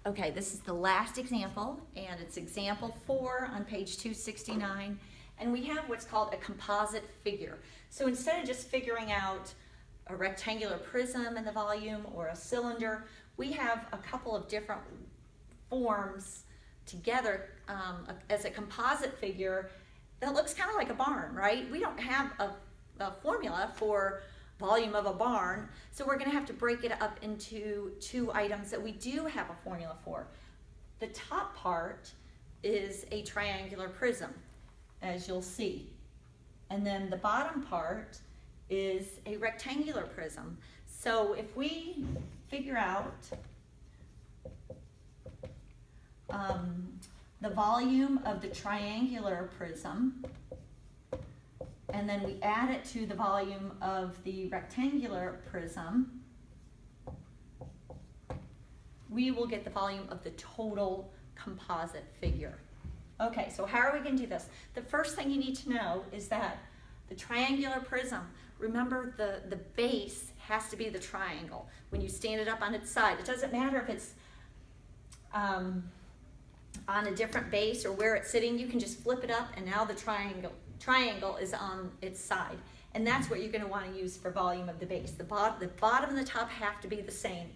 Okay, this is the last example, and it's example 4 on page 269, and we have what's called a composite figure. So instead of just figuring out a rectangular prism and the volume or a cylinder, we have a couple of different forms together as a composite figure that looks kind of like a barn, right? We don't have a formula for volume of a barn, so we're going to have to break it up into two items that we do have a formula for. The top part is a triangular prism, as you'll see, and then the bottom part is a rectangular prism. So if we figure out the volume of the triangular prism, and then we add it to the volume of the rectangular prism, we will get the volume of the total composite figure. Okay, so how are we going to do this? The first thing you need to know is that the triangular prism, remember the base has to be the triangle. When you stand it up on its side, it doesn't matter if it's on a different base or where it's sitting, you can just flip it up and now the triangle is on its side. And that's what you're going to want to use for volume of the base. The bottom and the top have to be the same.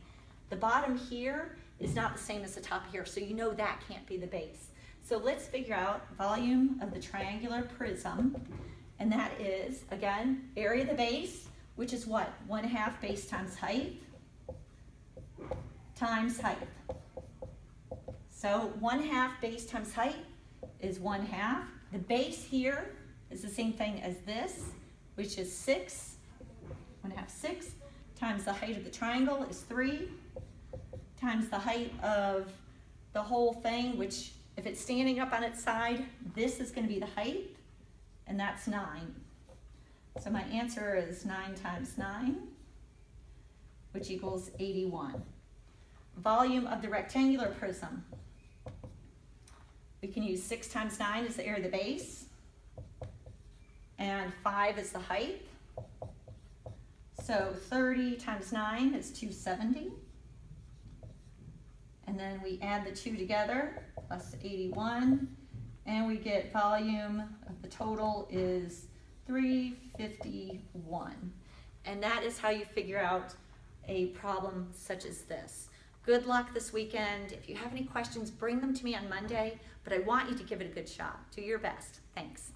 The bottom here is not the same as the top here, so you know that can't be the base. So let's figure out volume of the triangular prism, and that is, again, area of the base, which is what? 1/2 base times height times height. So 1/2 base times height is 1/2. The base here is the same thing as this, which is 6. 1/2, 6, times the height of the triangle is 3, times the height of the whole thing, which if it's standing up on its side, this is going to be the height, and that's 9. So my answer is 9 times 9, which equals 81. Volume of the rectangular prism. We can use 6 times 9 as the area of the base, and 5 is the height. So 30 times 9 is 270. And then we add the two together, plus 81, and we get volume of the total is 351. And that is how you figure out a problem such as this. Good luck this weekend. If you have any questions, bring them to me on Monday, but I want you to give it a good shot. Do your best. Thanks.